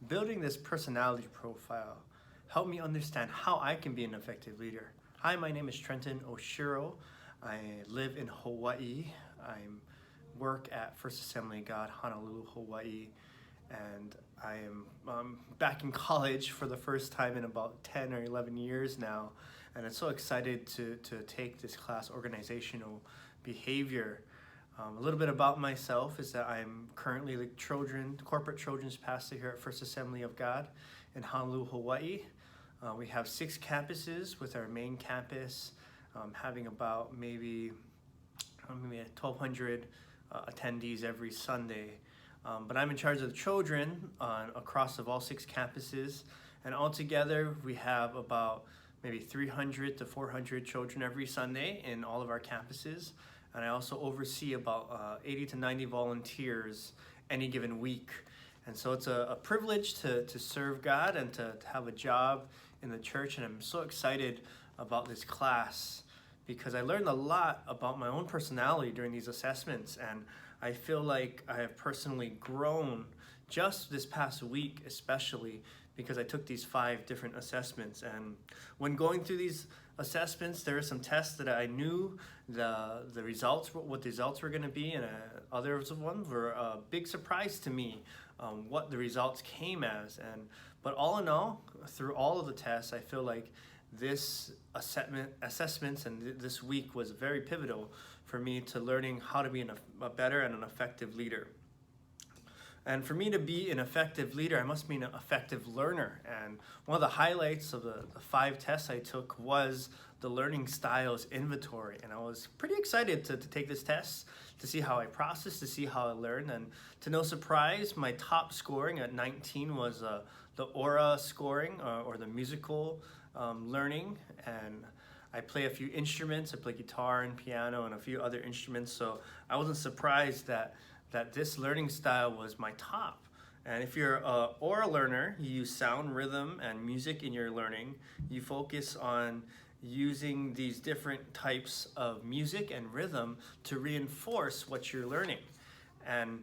Building this personality profile helped me understand how I can be an effective leader. Hi, my name is Trenton Oshiro. I live in Hawaii. I work at First Assembly of God, Honolulu, Hawaii, and I am back in college for the first time in about 10 or 11 years now, and I'm so excited to take this class, Organizational Behavior. A little bit about myself is that I'm currently the corporate children's pastor here at First Assembly of God in Honolulu, Hawaii. We have 6 campuses, with our main campus having about maybe 1,200 attendees every Sunday. But I'm in charge of the children across of all 6 campuses, and altogether we have about maybe 300 to 400 children every Sunday in all of our campuses. And I also oversee about 80 to 90 volunteers any given week. And so it's a privilege to serve God and to have a job in the church. And I'm so excited about this class because I learned a lot about my own personality during these assessments. And I feel like I have personally grown just this past week, especially because I took these 5 different assessments. And when going through these assessments, there are some tests that I knew what the results were going to be, and others of them were a big surprise to me what the results came as. But all in all, through all of the tests, I feel like this assessments and this week was very pivotal for me to learning how to be a better and an effective leader. And for me to be an effective leader, I must be an effective learner. And one of the highlights of the 5 tests I took was the Learning Styles Inventory. And I was pretty excited to take this test, to see how I processed, to see how I learned. And to no surprise, my top scoring at 19 was the aura scoring, or the musical learning. And I play a few instruments. I play guitar and piano and a few other instruments. So I wasn't surprised that this learning style was my top. And if you're an aura learner, you use sound, rhythm, and music in your learning. You focus on using these different types of music and rhythm to reinforce what you're learning. And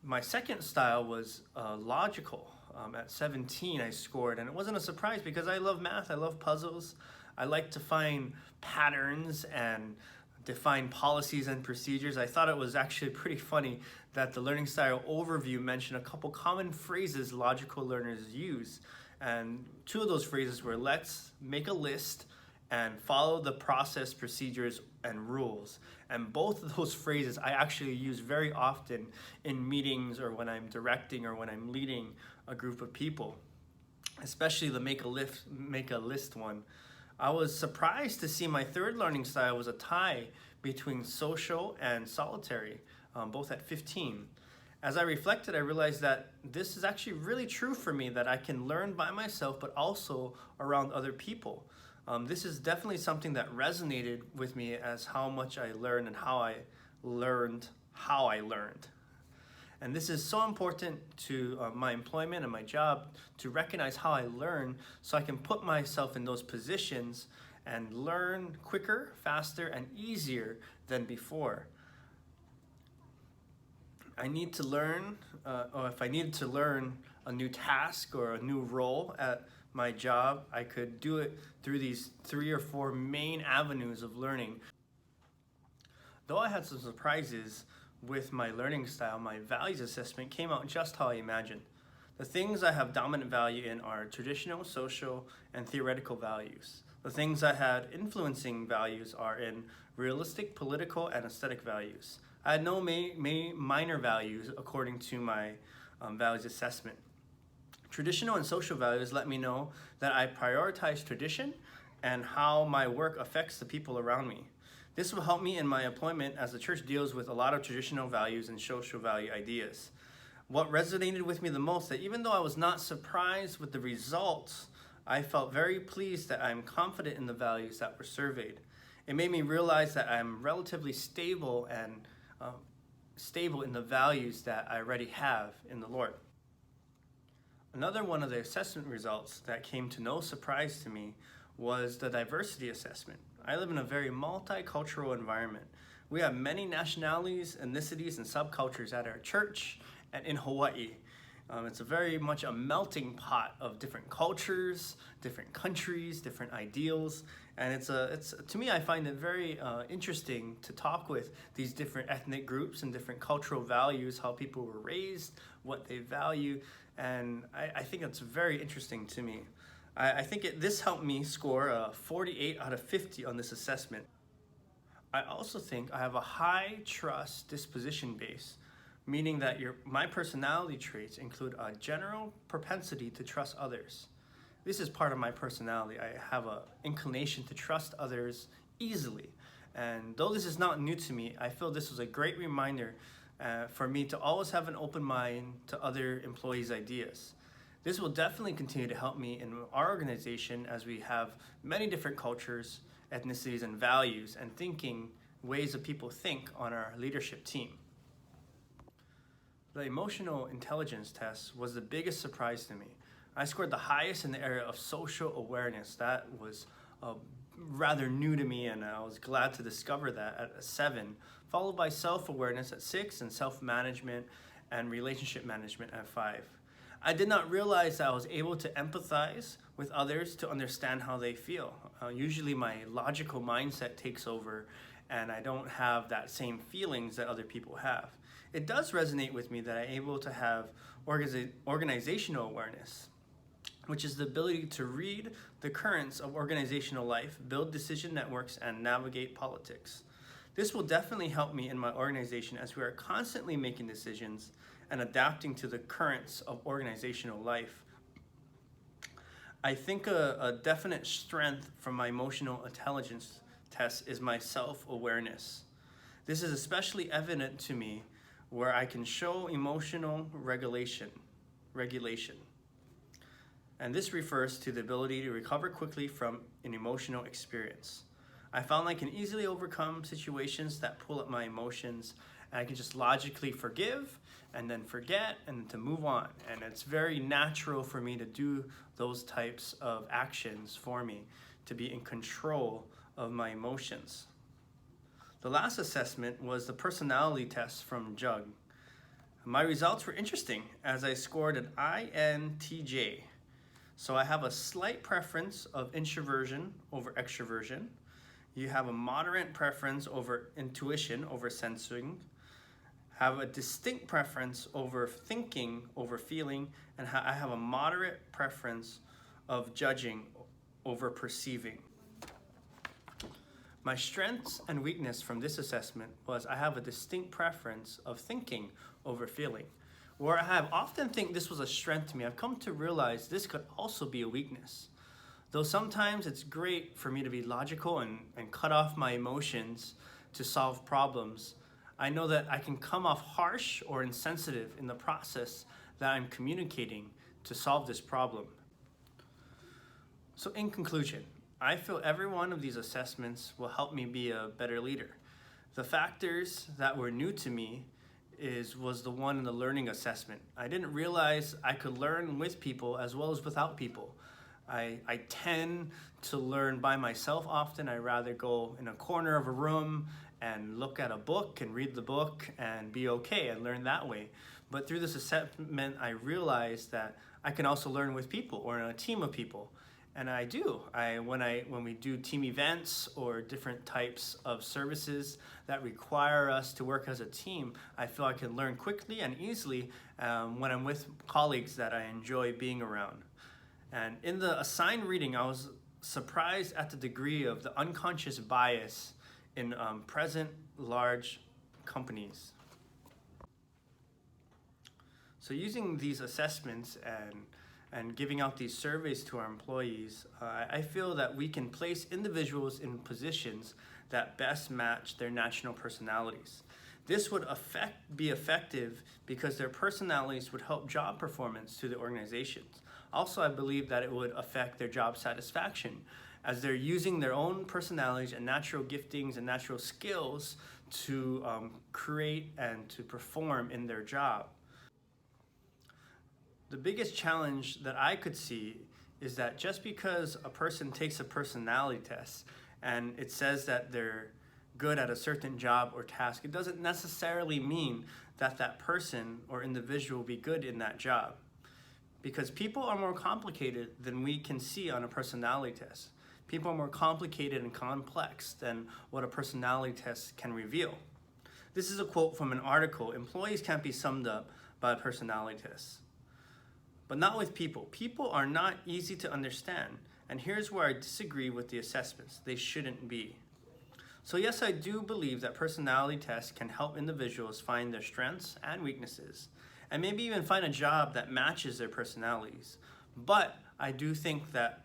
my second style was logical. At 17, I scored, and it wasn't a surprise because I love math, I love puzzles. I like to find patterns and define policies and procedures. I thought it was actually pretty funny that the learning style overview mentioned a couple common phrases logical learners use. And 2 of those phrases were let's make a list and follow the process, procedures, and rules. And both of those phrases I actually use very often in meetings or when I'm directing or when I'm leading a group of people, especially the make a list one. I was surprised to see my third learning style was a tie between social and solitary, both at 15. As I reflected, I realized that this is actually really true for me, that I can learn by myself, but also around other people. This is definitely something that resonated with me as how much I learned and how I learned how I learned. And this is so important to my employment and my job, to recognize how I learn so I can put myself in those positions and learn quicker, faster, and easier than before. I need to learn, or if I needed to learn a new task or a new role at my job, I could do it through these 3 or 4 main avenues of learning. Though I had some surprises with my learning style, my values assessment came out just how I imagined. The things I have dominant value in are traditional, social, and theoretical values. The things I had influencing values are in realistic, political, and aesthetic values. I had no minor values according to my values assessment. Traditional and social values let me know that I prioritize tradition and how my work affects the people around me. This will help me in my employment as the church deals with a lot of traditional values and social value ideas. What resonated with me the most, that even though I was not surprised with the results, I felt very pleased that I'm confident in the values that were surveyed. It made me realize that I'm relatively stable and stable in the values that I already have in the Lord. Another one of the assessment results that came to no surprise to me was the diversity assessment. I live in a very multicultural environment. We have many nationalities, ethnicities, and subcultures at our church and in Hawaii. It's a very much a melting pot of different cultures, different countries, different ideals, and it's to me I find it very interesting to talk with these different ethnic groups and different cultural values, how people were raised, what they value, and I think it's very interesting to me. I think this helped me score a 48 out of 50 on this assessment. I also think I have a high trust disposition base, meaning that my personality traits include a general propensity to trust others. This is part of my personality. I have an inclination to trust others easily. And though this is not new to me, I feel this was a great reminder for me to always have an open mind to other employees' ideas. This will definitely continue to help me in our organization as we have many different cultures, ethnicities, and values and thinking ways that people think on our leadership team. The emotional intelligence test was the biggest surprise to me. I scored the highest in the area of social awareness. That was rather new to me, and I was glad to discover that at a 7, followed by self-awareness at 6 and self-management and relationship management at 5. I did not realize that I was able to empathize with others to understand how they feel. Usually my logical mindset takes over and I don't have that same feelings that other people have. It does resonate with me that I'm able to have organizational awareness, which is the ability to read the currents of organizational life, build decision networks, and navigate politics. This will definitely help me in my organization as we are constantly making decisions and adapting to the currents of organizational life. I think a definite strength from my emotional intelligence test is my self-awareness. This is especially evident to me where I can show emotional regulation. And this refers to the ability to recover quickly from an emotional experience. I found I can easily overcome situations that pull at my emotions, and I can just logically forgive and then forget and to move on. And it's very natural for me to do those types of actions for me, to be in control of my emotions. The last assessment was the personality test from JUG. My results were interesting as I scored an INTJ. So I have a slight preference of introversion over extroversion. You have a moderate preference over intuition over sensing, have a distinct preference over thinking over feeling, and I have a moderate preference of judging over perceiving. My strengths and weakness from this assessment was I have a distinct preference of thinking over feeling. Where I have often think this was a strength to me, I've come to realize this could also be a weakness. Though sometimes it's great for me to be logical and cut off my emotions to solve problems, I know that I can come off harsh or insensitive in the process that I'm communicating to solve this problem. So in conclusion, I feel every one of these assessments will help me be a better leader. The factors that were new to me was the one in the learning assessment. I didn't realize I could learn with people as well as without people. I tend to learn by myself often. I rather go in a corner of a room and look at a book and read the book and be okay and learn that way. But through this assessment, I realized that I can also learn with people or in a team of people. And I do. When we do team events or different types of services that require us to work as a team, I feel I can learn quickly and easily when I'm with colleagues that I enjoy being around. And in the assigned reading, I was surprised at the degree of the unconscious bias in present large companies. So using these assessments and giving out these surveys to our employees, I feel that we can place individuals in positions that best match their national personalities. This would be effective because their personalities would help job performance to the organizations. Also, I believe that it would affect their job satisfaction as they're using their own personalities and natural giftings and natural skills to create and to perform in their job. The biggest challenge that I could see is that just because a person takes a personality test and it says that good at a certain job or task, it doesn't necessarily mean that that person or individual will be good in that job. Because people are more complicated than we can see on a personality test. People are more complicated and complex than what a personality test can reveal. This is a quote from an article, "Employees can't be summed up by a personality test." But not with people. People are not easy to understand. And here's where I disagree with the assessments. They shouldn't be. So yes, I do believe that personality tests can help individuals find their strengths and weaknesses, and maybe even find a job that matches their personalities. But I do think that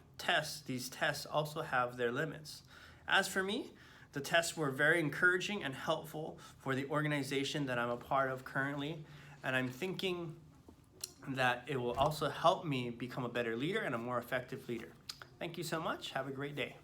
these tests also have their limits. As for me, the tests were very encouraging and helpful for the organization that I'm a part of currently, and I'm thinking that it will also help me become a better leader and a more effective leader. Thank you so much. Have a great day.